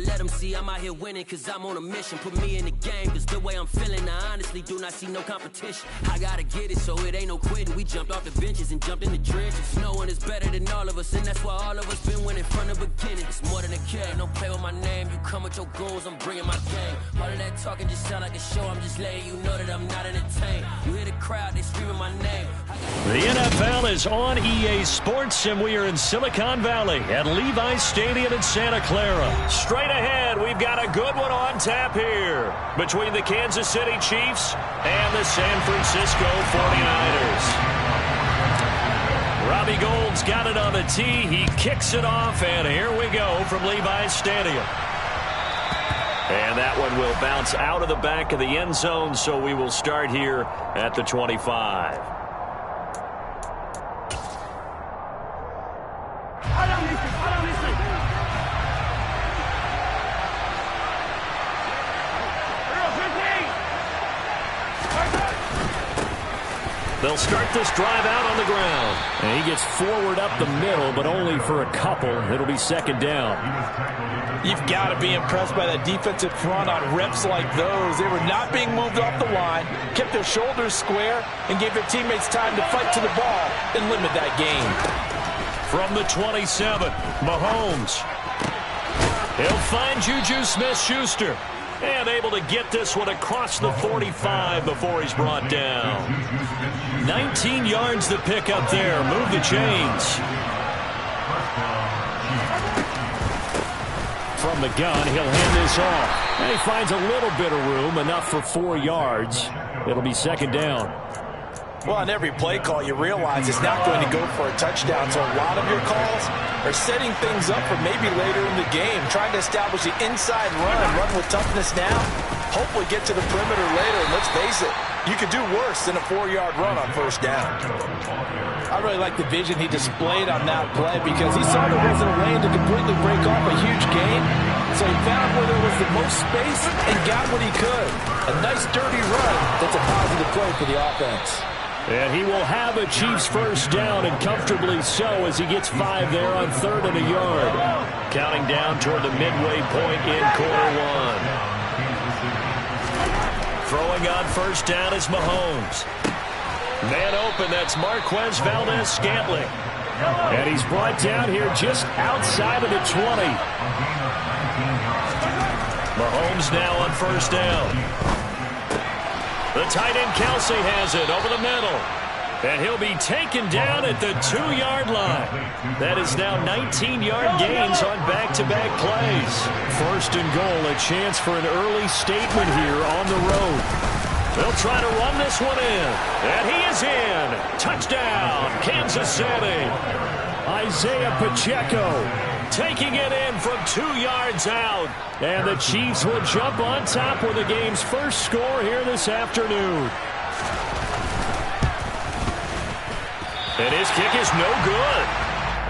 let them see I'm out here winning, cause I'm on a mission. Put me in the game, cause the way I'm feeling, I honestly do not see no competition. I gotta get it, so it ain't no quitting. We jumped off the benches and jumped in the trenches. No one is better than all of us, and that's why all of us been winning from the beginning. It's more than a game, don't play with my name. You come with your goons, I'm bringing my game. All of that talking just sound like a show, I'm just letting you know that I'm not entertained. You hear the crowd, they screaming my name. The NFL is on EA Sports, and we are in Silicon Valley at Levi's Stadium in Santa Clara. Straight ahead, we've got a good one on tap here between the Kansas City Chiefs and the San Francisco 49ers. Robbie Gould's got it on the tee. He kicks it off, and here we go from Levi's Stadium. And that one will bounce out of the back of the end zone, so we will start here at the 25. They'll start this drive out on the ground. And he gets forward up the middle, but only for a couple. It'll be second down. You've got to be impressed by that defensive front on reps like those. They were not being moved off the line, kept their shoulders square, and gave their teammates time to fight to the ball and limit that gain. From the 27, Mahomes. He'll find Juju Smith-Schuster. And able to get this one across the 45 before he's brought down. 19 yards to pick up there. Move the chains. From the gun, he'll hand this off. And he finds a little bit of room, enough for 4 yards. It'll be second down. Well, on every play call, you realize it's not going to go for a touchdown. So a lot of your calls are setting things up for maybe later in the game, trying to establish the inside run with toughness now, hopefully get to the perimeter later. And let's face it, you could do worse than a 4-yard run on first down. I really like the vision he displayed on that play because he saw there wasn't a lane to completely break off a huge gain. So he found where there was the most space and got what he could. A nice dirty run that's a positive play for the offense. And he will have a Chiefs first down, and comfortably so, as he gets 5 there on 3rd and a yard. Counting down toward the midway point in quarter one. Throwing on first down is Mahomes. Man open, that's Marquez Valdez-Scantling. And he's brought down here just outside of the 20. Mahomes now on first down. The tight end Kelsey has it over the middle. And he'll be taken down at the 2-yard line. That is now 19-yard gains on back-to-back plays. First and goal, a chance for an early statement here on the road. They'll try to run this one in. And he is in. Touchdown, Kansas City. Isaiah Pacheco taking it in from 2 yards out. And the Chiefs will jump on top with the game's first score here this afternoon. And his kick is no good.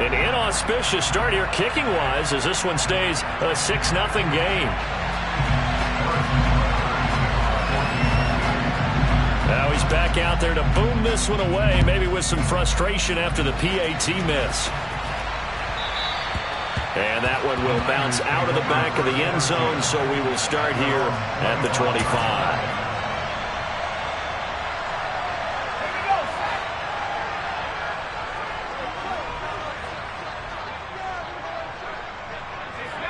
An inauspicious start here kicking-wise as this one stays a 6-0 game. Now he's back out there to boom this one away, maybe with some frustration after the PAT miss. And that one will bounce out of the back of the end zone, so we will start here at the 25.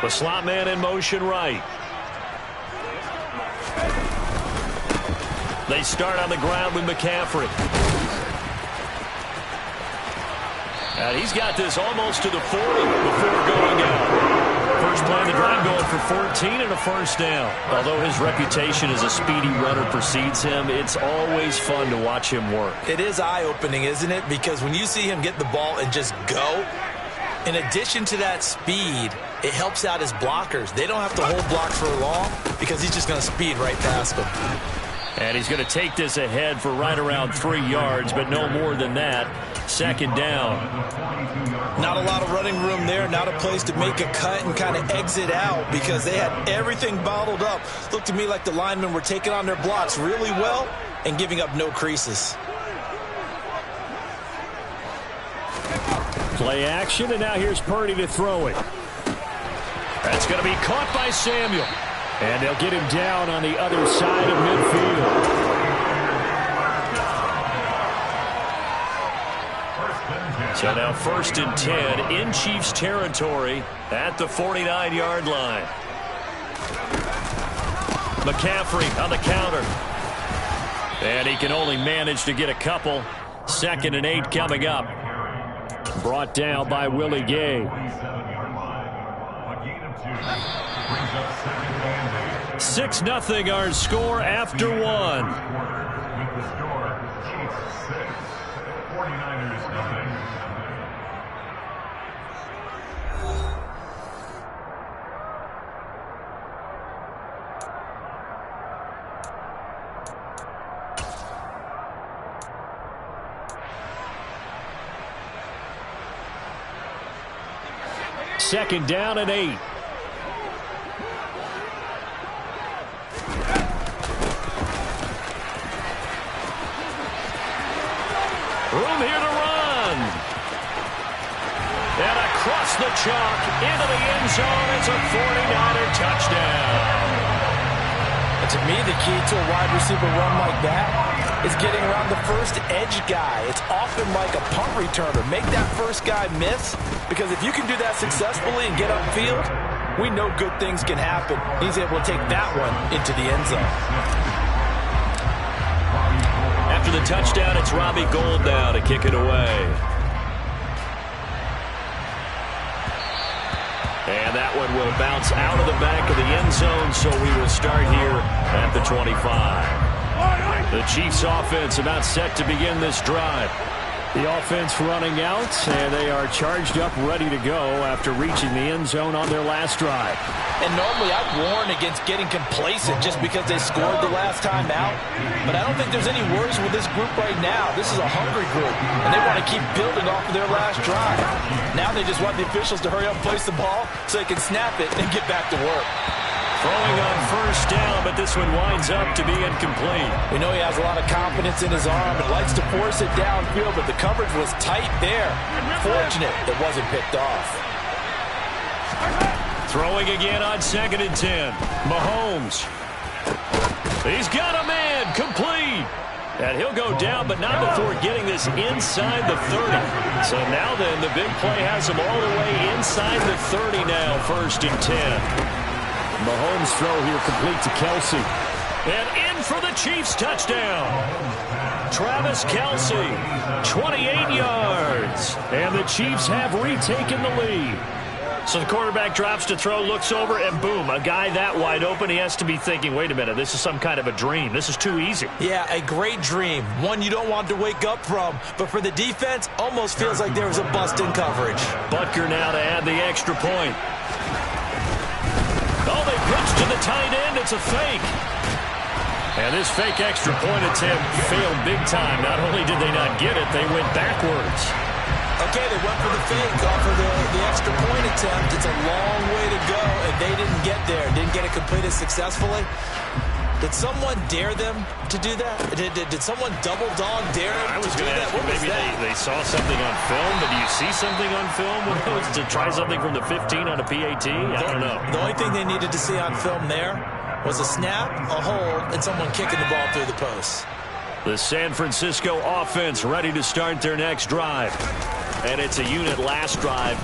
The slot man in motion right. They start on the ground with McCaffrey. And he's got this almost to the 40 before going out. First play of the drive going for 14 and a first down. Although his reputation as a speedy runner precedes him, it's always fun to watch him work. It is eye-opening, isn't it? Because when you see him get the ball and just go, in addition to that speed, it helps out his blockers. They don't have to hold blocks for long because he's just going to speed right past them. And he's going to take this ahead for right around 3 yards, but no more than that. Second down. Not a lot of running room there, not a place to make a cut and kind of exit out because they had everything bottled up. Looked to me like the linemen were taking on their blocks really well and giving up no creases. Play action, and now here's Purdy to throw it. That's going to be caught by Samuel. And they'll get him down on the other side of midfield. So now 1st and 10 in Chiefs territory at the 49-yard line. McCaffrey on the counter. And he can only manage to get a couple. 2nd and 8 coming up. Brought down by Willie Gay. 6-0 our score after 1. Second down and 8. Room here to run. And across the chalk into the end zone. It's a 49er touchdown. And to me, the key to a wide receiver run like that is getting around the first edge guy. It's often like a punt returner. Make that first guy miss, because if you can do that successfully and get upfield, we know good things can happen. He's able to take that one into the end zone. After the touchdown, it's Robbie Gould now to kick it away. And that one will bounce out of the back of the end zone, so we will start here at the 25. The Chiefs offense about set to begin this drive. The offense running out, and they are charged up, ready to go after reaching the end zone on their last drive. And normally I'd warn against getting complacent just because they scored the last time out. But I don't think there's any worries with this group right now. This is a hungry group, and they want to keep building off of their last drive. Now they just want the officials to hurry up and place the ball so they can snap it and get back to work. Throwing on 1st down, but this one winds up to be incomplete. We know he has a lot of confidence in his arm and likes to force it downfield, but the coverage was tight there. Fortunate it wasn't picked off. Throwing again on 2nd and 10. Mahomes. He's got a man. Complete. And he'll go down, but not before getting this inside the 30. So now then, the big play has him all the way inside the 30 now, 1st and 10. Mahomes throw here complete to Kelsey. And in for the Chiefs touchdown. Travis Kelsey, 28 yards. And the Chiefs have retaken the lead. So the quarterback drops to throw, looks over, and boom, a guy that wide open, he has to be thinking, wait a minute, this is some kind of a dream. This is too easy. Yeah, a great dream. One you don't want to wake up from. But for the defense, almost feels like there was a bust in coverage. Butker now to add the extra point. Oh, they pitch to the tight end. It's a fake. And this fake extra point attempt failed big time. Not only did they not get it, they went backwards. Okay, they went for the fake off of the extra point attempt. It's a long way to go, and they didn't get there. Didn't get it completed successfully. Did someone dare them to do that? Did someone double dog dare them I was to do going to that? ask you, maybe they saw something on film, but do you see something on film to try something from the 15 on a PAT? I don't know. The only thing they needed to see on film there was a snap, a hold, and someone kicking the ball through the post. The San Francisco offense ready to start their next drive. And it's a unit last drive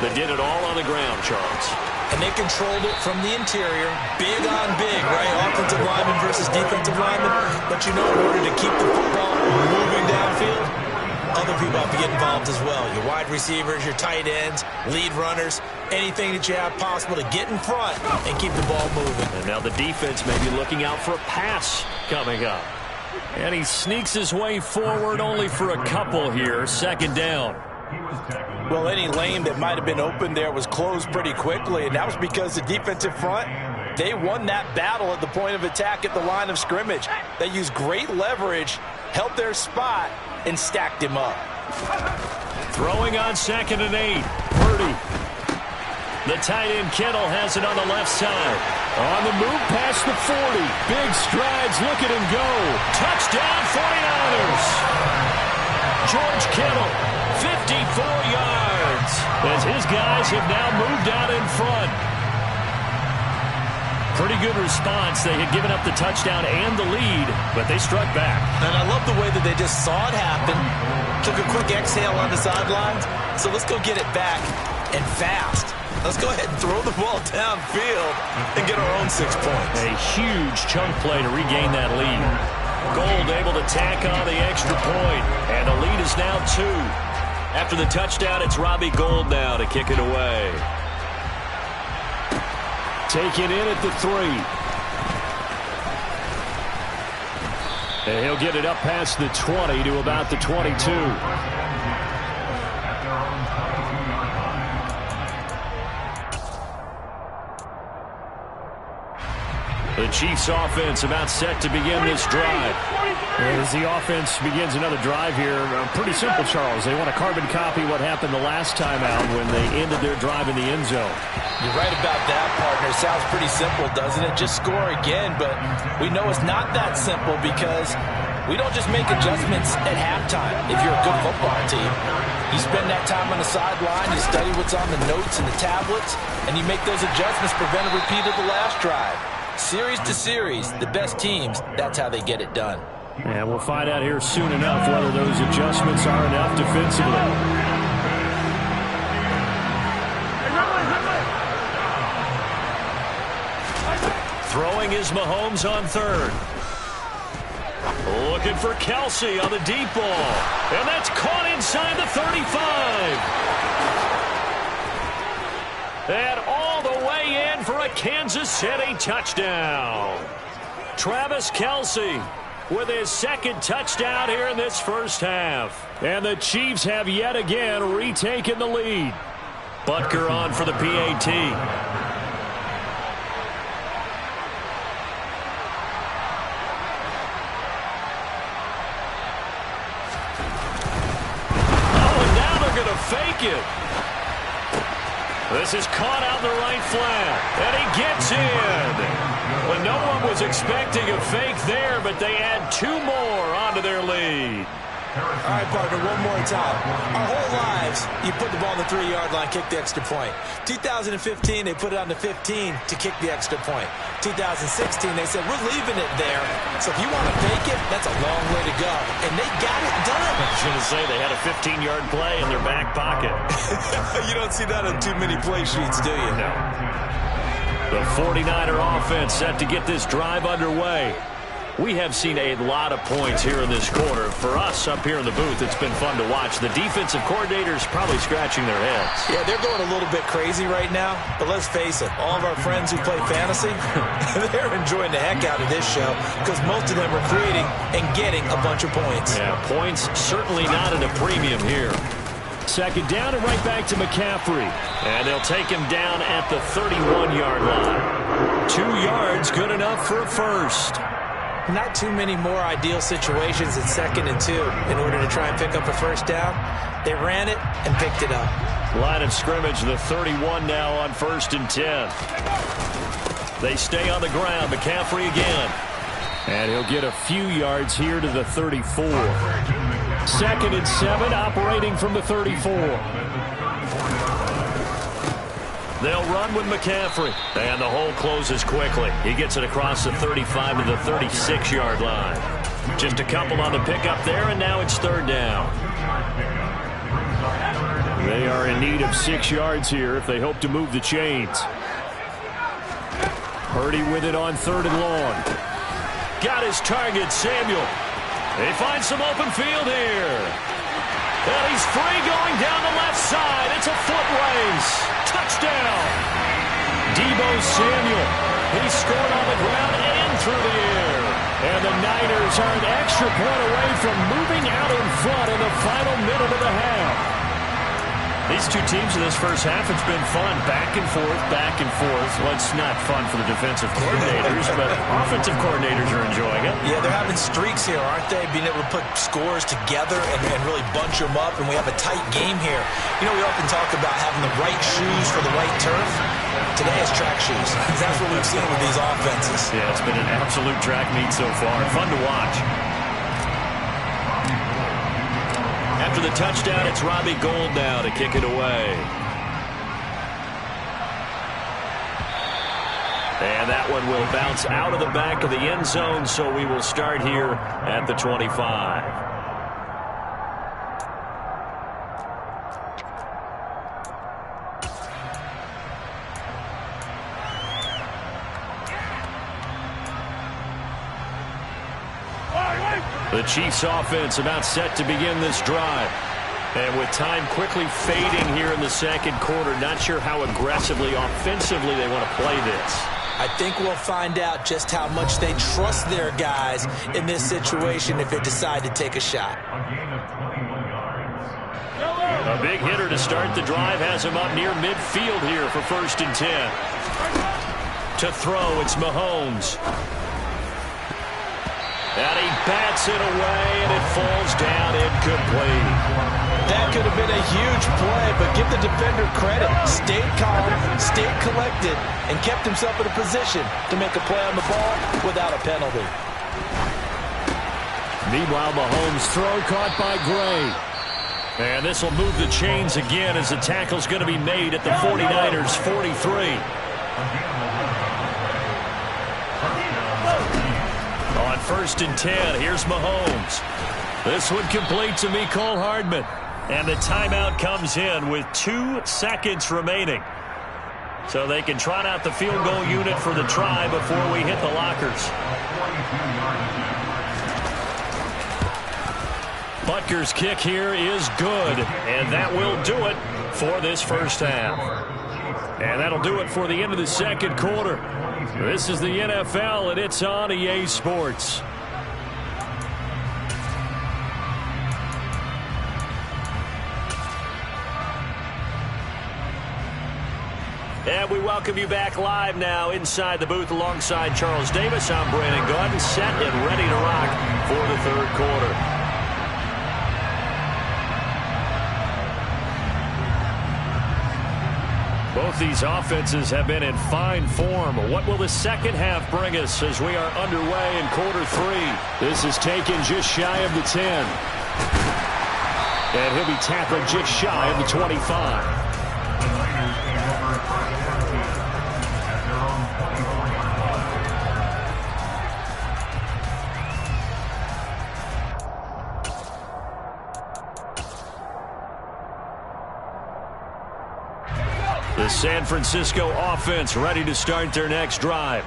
that did it all on the ground, Charles. And they controlled it from the interior, big on big, right? Offensive lineman versus defensive lineman. But you know, in order to keep the football moving downfield, other people have to get involved as well. Your wide receivers, your tight ends, lead runners, anything that you have possible to get in front and keep the ball moving. And now the defense may be looking out for a pass coming up. And he sneaks his way forward only for a couple here. 2nd down. Well, any lane that might have been open there was closed pretty quickly, and that was because the defensive front, they won that battle at the point of attack at the line of scrimmage. They used great leverage, held their spot, and stacked him up. Throwing on 2nd and 8. Purdy. The tight end Kittle has it on the left side. On the move past the 40. Big strides. Look at him go. Touchdown 49ers. George Kittle, 54 yards. As his guys have now moved out in front. Pretty good response. They had given up the touchdown and the lead, but they struck back. And I love the way that they just saw it happen, took a quick exhale on the sidelines. So let's go get it back and fast. Let's go ahead and throw the ball downfield and get our own 6 points. A huge chunk play to regain that lead. Gold able to tack on the extra point, and the lead is now 2. After the touchdown, it's Robbie Gould now to kick it away. Taken in at the 3. And he'll get it up past the 20 to about the 22. The Chiefs offense about set to begin this drive. As the offense begins another drive here, pretty simple, Charles. They want to carbon copy what happened the last time out when they ended their drive in the end zone. You're right about that, partner. Sounds pretty simple, doesn't it? Just score again, but we know it's not that simple because we don't just make adjustments at halftime if you're a good football team. You spend that time on the sideline, you study what's on the notes and the tablets, and you make those adjustments, prevent a repeat of the last drive. Series to series, the best teams, that's how they get it done. And we'll find out here soon enough whether those adjustments are enough defensively. Throwing is Mahomes on 3rd. Looking for Kelsey on the deep ball. And that's caught inside the 35. And all the way in for a Kansas City touchdown. Travis Kelsey with his 2nd touchdown here in this first half. And the Chiefs have yet again retaken the lead. Butker on for the PAT. Fake it. This is caught out in the right flat, and he gets in. Well, no one was expecting a fake there, but they add 2 more onto their lead. All right, partner, one more time. Our whole lives, you put the ball on the 3-yard line, kick the extra point. 2015, they put it on the 15 to kick the extra point. 2016, they said, we're leaving it there. So if you want to fake it, that's a long way to go. And they got it done. I was going to say, they had a 15-yard play in their back pocket. You don't see that on too many play sheets, do you? No. The 49er offense set to get this drive underway. We have seen a lot of points here in this quarter. For us up here in the booth, it's been fun to watch. The defensive coordinators probably scratching their heads. Yeah, they're going a little bit crazy right now. But let's face it, all of our friends who play fantasy, they're enjoying the heck out of this show because most of them are creating and getting a bunch of points. Yeah, points certainly not at a premium here. 2nd down and right back to McCaffrey. And they'll take him down at the 31-yard line. 2 yards, good enough for a first. Not too many more ideal situations at 2nd and 2 in order to try and pick up a first down. They ran it and picked it up. Line of scrimmage, the 31 now on 1st and 10. They stay on the ground. McCaffrey again. And he'll get a few yards here to the 34. 2nd and 7, operating from the 34. They'll run with McCaffrey. And the hole closes quickly. He gets it across the 35 to the 36-yard line. Just a couple on the pickup there, and now it's 3rd down. They are in need of 6 yards here if they hope to move the chains. Purdy with it on 3rd and long. Got his target, Samuel. They find some open field here. And he's free going down the left side. It's a foot race. Touchdown. Deebo Samuel. He scored on the ground and through the air. And the Niners are an extra point away from moving out in front in the final minute of the half. These two teams in this first half, it's been fun. Back and forth, back and forth. Well, it's not fun for the defensive coordinators, but offensive coordinators are enjoying it. Yeah, they're having streaks here, aren't they? Being able to put scores together and really bunch them up, and we have a tight game here. You know, we often talk about having the right shoes for the right turf. Today is track shoes. That's what we've seen with these offenses. Yeah, it's been an absolute track meet so far. Fun to watch. After the touchdown, it's Robbie Gould now to kick it away. And that one will bounce out of the back of the end zone, so we will start here at the 25. The Chiefs offense about set to begin this drive. And with time quickly fading here in the second quarter, not sure how aggressively, offensively they want to play this. I think we'll find out just how much they trust their guys in this situation if they decide to take a shot. A big hitter to start the drive has him up near midfield here for 1st and 10. To throw, it's Mahomes. And he bats it away, and it falls down incomplete. That could have been a huge play, but give the defender credit. Stayed calm, stayed collected, and kept himself in a position to make a play on the ball without a penalty. Meanwhile, Mahomes' throw caught by Gray. And this will move the chains again as the tackle's going to be made at the 49ers' 43. On 1st and 10, here's Mahomes. This one complete to Mecole Hardman. And the timeout comes in with 2 seconds remaining. So they can trot out the field goal unit for the try before we hit the lockers. Butker's kick here is good. And that will do it for this first half. And that'll do it for the end of the second quarter. This is the NFL, and it's on EA Sports. And we welcome you back live now inside the booth alongside Charles Davis. I'm Brandon Gaudin, set and ready to rock for the third quarter. Both these offenses have been in fine form. What will the second half bring us as we are underway in quarter 3? This is taken just shy of the 10. And he'll be tackled just shy of the 25. The San Francisco offense ready to start their next drive.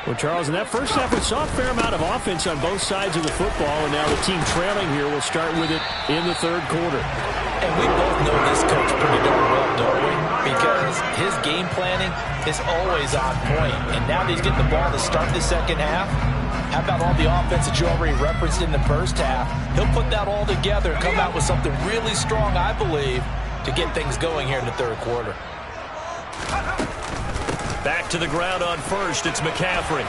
Well, Charles, in that first half, we saw a fair amount of offense on both sides of the football, and now the team trailing here will start with it in the third quarter. And we both know this coach pretty darn well, don't we? Because his game planning is always on point. And now that he's getting the ball to start the second half, how about all the offense that you already referenced in the first half? He'll put that all together and come out with something really strong, I believe, to get things going here in the third quarter. Back to the ground on first, it's McCaffrey.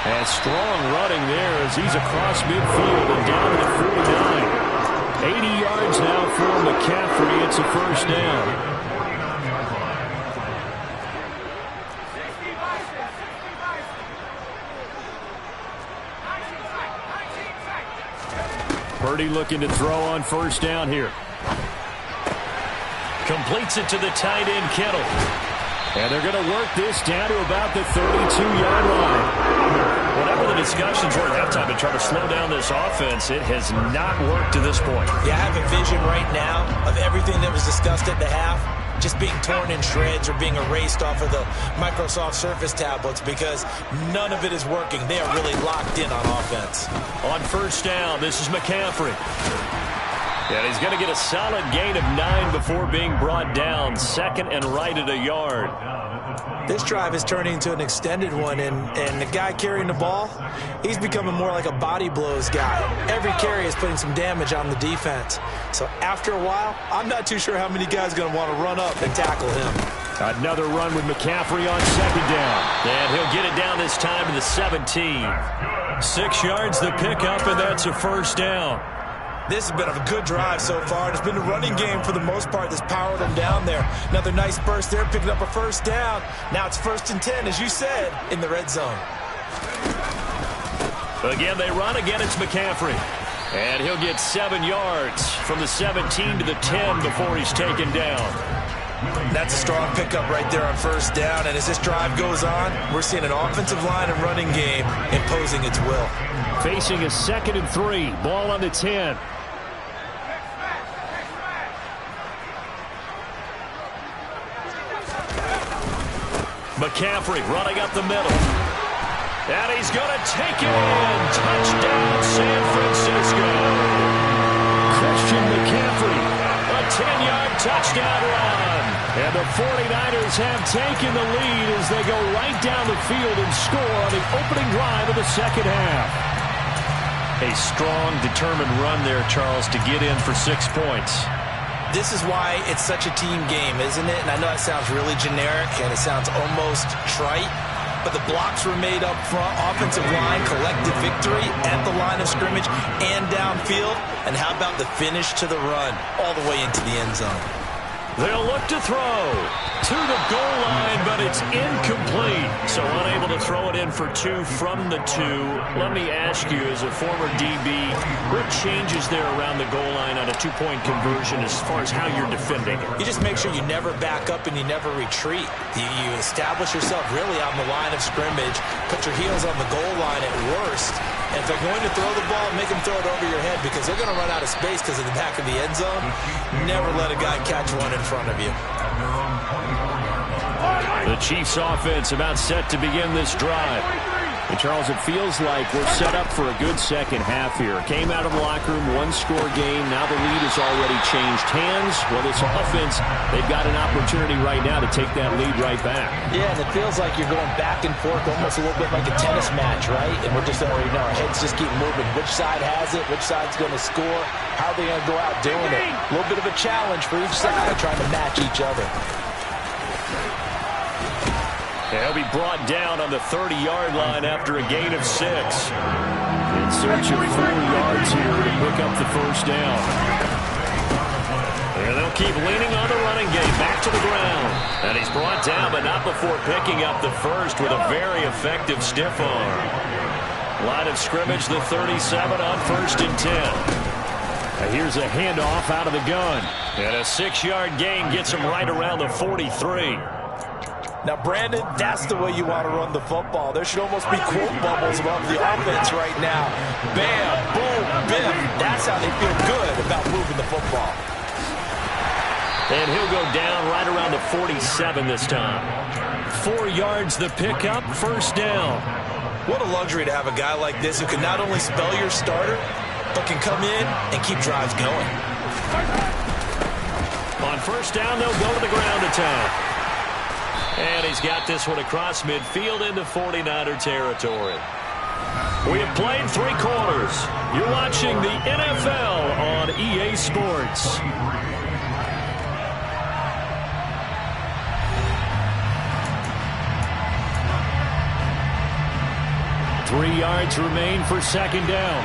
And strong running there as he's across midfield and down to the 49. 80 yards now for McCaffrey. It's a first down. Purdy looking to throw on first down here. Completes it to the tight end, Kittle. And they're going to work this down to about the 32-yard line. Whatever the discussions were at halftime to try to slow down this offense, it has not worked to this point. Yeah, I have a vision right now of everything that was discussed at the half just being torn in shreds or being erased off of the Microsoft Surface tablets because none of it is working. They are really locked in on offense. On first down, this is McCaffrey. And he's going to get a solid gain of 9 before being brought down. Second and right at a yard. This drive is turning into an extended one, and the guy carrying the ball, he's becoming more like a body blows guy. Every carry is putting some damage on the defense. So after a while, I'm not too sure how many guys are going to want to run up and tackle him. Another run with McCaffrey on second down. And he'll get it down this time to the 17. 6 yards the pickup, and that's a first down. This has been a good drive so far. It's been a running game for the most part that's powered them down there. Another nice burst there, picking up a first down. Now it's 1st and 10, as you said, in the red zone. Again, they run. Again, it's McCaffrey. And he'll get 7 yards from the 17 to the 10 before he's taken down. That's a strong pickup right there on first down. And as this drive goes on, we're seeing an offensive line and running game imposing its will. Facing a 2nd and 3. Ball on the 10. McCaffrey running up the middle. And he's going to take it in. Touchdown, San Francisco. Christian McCaffrey, a 10-yard touchdown run. And the 49ers have taken the lead as they go right down the field and score on the opening drive of the second half. A strong, determined run there, Charles, to get in for 6 points. This is why it's such a team game, isn't it? And I know it sounds really generic and it sounds almost trite, but the blocks were made up front, offensive line, collective victory at the line of scrimmage and downfield. And how about the finish to the run all the way into the end zone? They'll look to throw to the goal line, but it's incomplete. So unable to throw it in for 2 from the 2. Let me ask you, as a former DB, what changes there around the goal line on a 2-point conversion as far as how you're defending it? You just make sure you never back up and you never retreat. You establish yourself really on the line of scrimmage, put your heels on the goal line at worst. And if they're going to throw the ball, make them throw it over your head because they're going to run out of space because of the back of the end zone. Never let a guy catch one in front of you. The Chiefs offense about set to begin this drive. And Charles, it feels like we're set up for a good second half here. Came out of the locker room, 1-score game. Now the lead has already changed hands. Well, this offense, they've got an opportunity right now to take that lead right back. Yeah, and it feels like you're going back and forth almost a little bit like a tennis match, right? And we're just already know our heads just keep moving. Which side has it? Which side's going to score? How are they going to go out doing it? A little bit of a challenge for each side trying to match each other. He'll be brought down on the 30-yard line after a gain of 6. In search of 4 yards here to pick up the first down. And they'll keep leaning on the running game back to the ground. And he's brought down, but not before picking up the first with a very effective stiff arm. Line of scrimmage, the 37 on 1st and 10. Now here's a handoff out of the gun. And a 6-yard gain gets him right around the 43. Now, Brandon, that's the way you want to run the football. There should almost be quote bubbles above the offense right now. Bam, boom, biff. That's how they feel good about moving the football. And he'll go down right around the 47 this time. 4 yards the pickup, first down. What a luxury to have a guy like this who can not only spell your starter, but can come in and keep drives going. On first down, they'll go to the ground attack. And he's got this one across midfield into 49er territory. We have played 3 quarters. You're watching the NFL on EA Sports. Three yards remain for second down.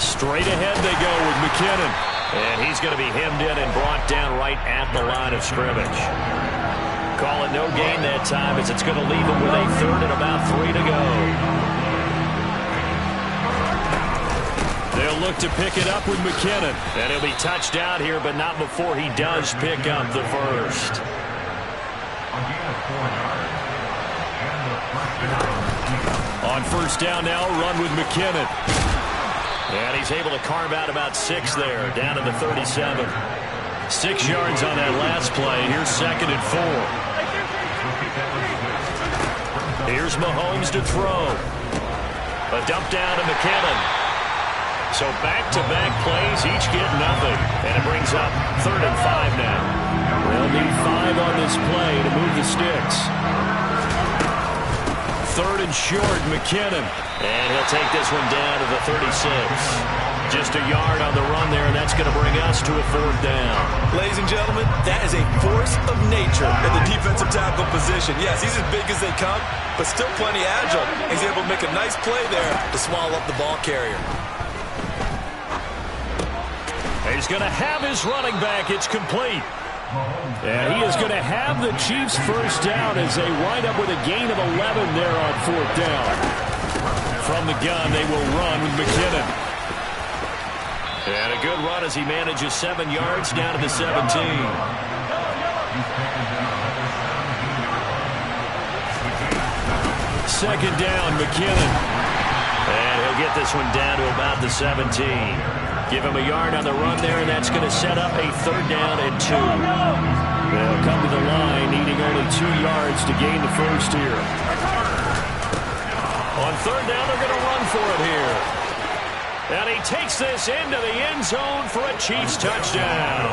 Straight ahead they go with McKinnon. And he's going to be hemmed in and brought down right at the line of scrimmage. Call it no gain that time as it's going to leave him with a 3rd and about 3 to go. They'll look to pick it up with McKinnon. And he'll be touched out here, but not before he does pick up the first. On first down now, run with McKinnon. And he's able to carve out about 6 there, down to the 37. 6 yards on that last play. Here's 2nd and 4. Here's Mahomes to throw. A dump down to McKinnon. So back-to-back plays, each get nothing. And it brings up 3rd and 5 now. They'll need 5 on this play to move the sticks. 3rd and short, McKinnon. And he'll take this one down to the 36. Just a yard on the run there, and that's going to bring us to a 4th down. Ladies and gentlemen, that is a force of nature in the defensive tackle position. Yes, he's as big as they come, but still plenty agile. He's able to make a nice play there to swallow up the ball carrier. He's going to have his running back. It's complete. And he is going to have the Chiefs first down as they wind up with a gain of 11 there on 4th down. From the gun, they will run with McKinnon. And a good run as he manages 7 yards down to the 17. Second down, McKinnon. And he'll get this one down to about the 17. Give him a yard on the run there, and that's going to set up a 3rd down and 2. They'll come to the line, needing only 2 yards to gain the first here. On 3rd down, they're going to run for it here. And he takes this into the end zone for a Chiefs touchdown.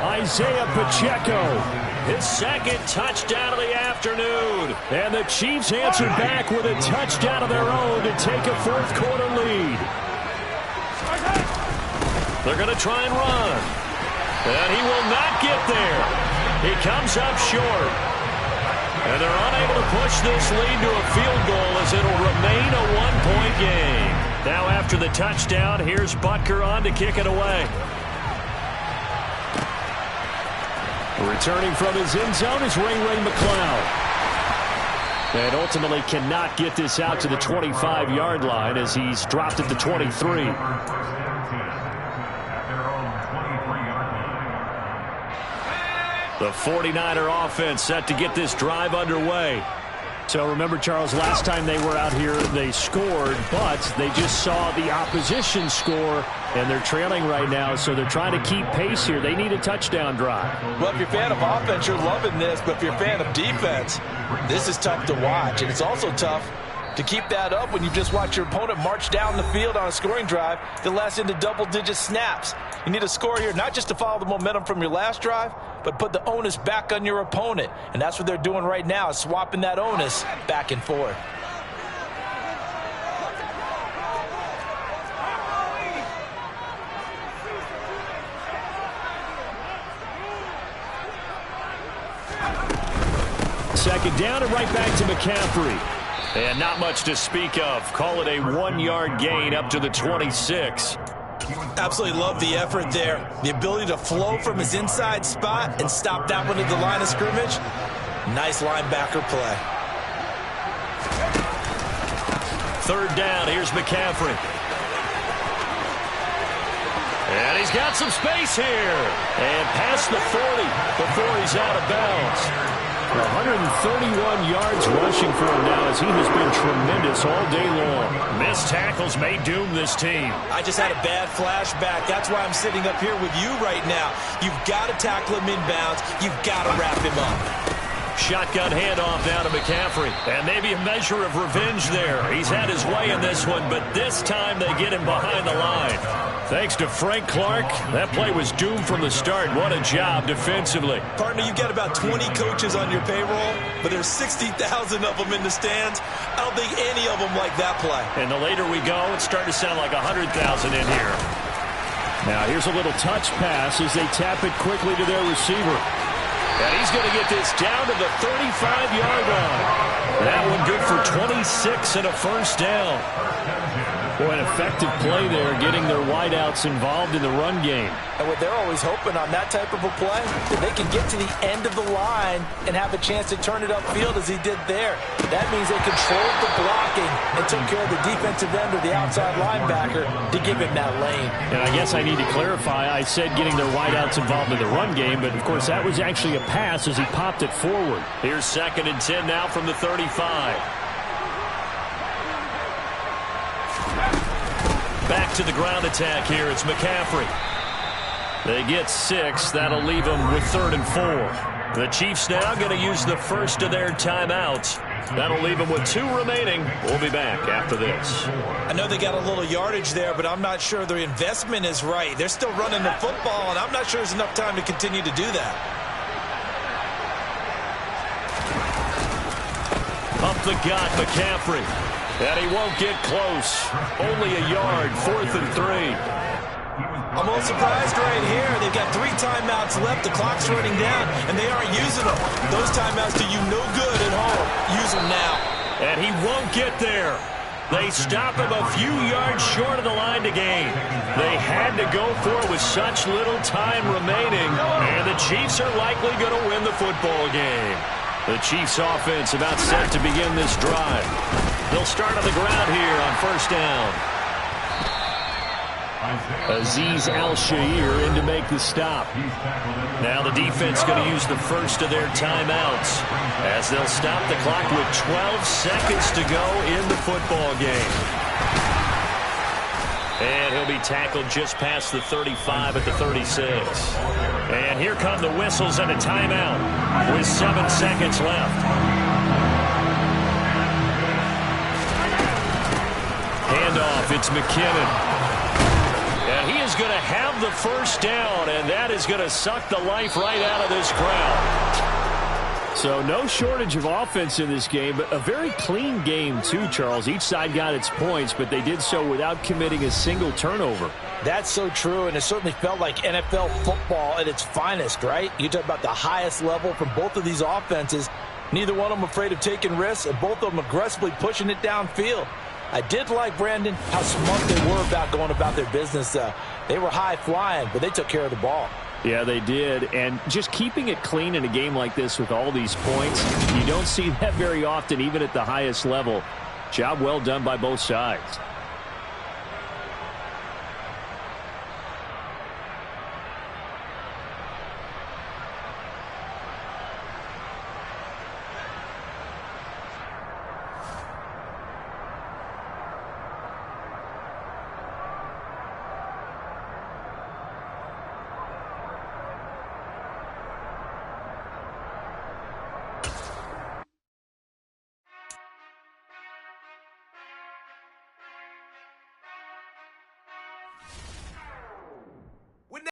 Isaiah Pacheco, his 2nd touchdown of the afternoon. And the Chiefs answered back with a touchdown of their own to take a 4th quarter lead. They're going to try and run. And he will not get there. He comes up short. And they're unable to push this lead to a field goal as it'll remain a 1-point game. Now after the touchdown, here's Butker on to kick it away. Returning from his end zone is Ray McCloud. And ultimately cannot get this out to the 25-yard line as he's dropped at the 23. The 49er offense set to get this drive underway. So remember, Charles, last time they were out here, they scored, but they just saw the opposition score, and they're trailing right now, so they're trying to keep pace here. They need a touchdown drive. Well, if you're a fan of offense, you're loving this, but if you're a fan of defense, this is tough to watch, and it's also tough to keep that up when you just watch your opponent march down the field on a scoring drive that lasts into double-digit snaps. You need a score here, not just to follow the momentum from your last drive, but put the onus back on your opponent. And that's what they're doing right now, is swapping that onus back and forth. Second down and right back to McCaffrey. And not much to speak of. Call it a 1-yard gain up to the 26. Absolutely love the effort there. The ability to flow from his inside spot and stop that one at the line of scrimmage. Nice linebacker play. 3rd down, here's McCaffrey. And he's got some space here. And past the 40 before he's out of bounds. 131 yards rushing for him now as he has been tremendous all day long. Missed tackles may doom this team. I just had a bad flashback. That's why I'm sitting up here with you right now. You've got to tackle him inbounds. You've got to wrap him up. Shotgun handoff down to McCaffrey. And maybe a measure of revenge there. He's had his way in this one, but this time they get him behind the line. Thanks to Frank Clark, that play was doomed from the start. What a job defensively. Partner, you've got about 20 coaches on your payroll, but there's 60,000 of them in the stands. I don't think any of them like that play. And the later we go, it's starting to sound like 100,000 in here. Now here's a little touch pass as they tap it quickly to their receiver. And he's going to get this down to the 35-yard line. That one good for 26 and a 1st down. Boy, an effective play there, getting their wideouts involved in the run game. And what they're always hoping on that type of a play, that they can get to the end of the line and have a chance to turn it upfield as he did there. That means they controlled the blocking and took care of the defensive end or the outside linebacker to give him that lane. And I guess I need to clarify, I said getting their wideouts involved in the run game, but of course that was actually a pass as he popped it forward. Here's 2nd and 10 now from the 35. Back to the ground attack here. It's McCaffrey. They get 6. That'll leave them with 3rd and 4. The Chiefs now going to use the first of their timeouts. That'll leave them with 2 remaining. We'll be back after this. I know they got a little yardage there, but I'm not sure their investment is right. They're still running the football, and I'm not sure there's enough time to continue to do that. Up the gut, McCaffrey. And he won't get close. Only a yard, 4th and 3. I'm a little surprised right here. They've got 3 timeouts left. The clock's running down, and they aren't using them. Those timeouts do you no good at home. Use them now. And he won't get there. They stop him a few yards short of the line to gain. They had to go for it with such little time remaining, and the Chiefs are likely going to win the football game. The Chiefs offense about set to begin this drive. They'll start on the ground here on 1st down. Aziz Al-Shair in to make the stop. Now the defense going to use the first of their timeouts as they'll stop the clock with 12 seconds to go in the football game. And he'll be tackled just past the 35 at the 36. And here come the whistles and a timeout with 7 seconds left. Handoff, it's McKinnon. And he is going to have the first down, and that is going to suck the life right out of this crowd. So no shortage of offense in this game, but a very clean game too, Charles. Each side got its points, but they did so without committing a single turnover. That's so true, and it certainly felt like NFL football at its finest, right? You talk about the highest level from both of these offenses. Neither one of them afraid of taking risks, and both of them aggressively pushing it downfield. I did like, Brandon, how smart they were about going about their business. They were high-flying, but they took care of the ball. Yeah, they did. And just keeping it clean in a game like this with all these points, you don't see that very often, even at the highest level. Job well done by both sides.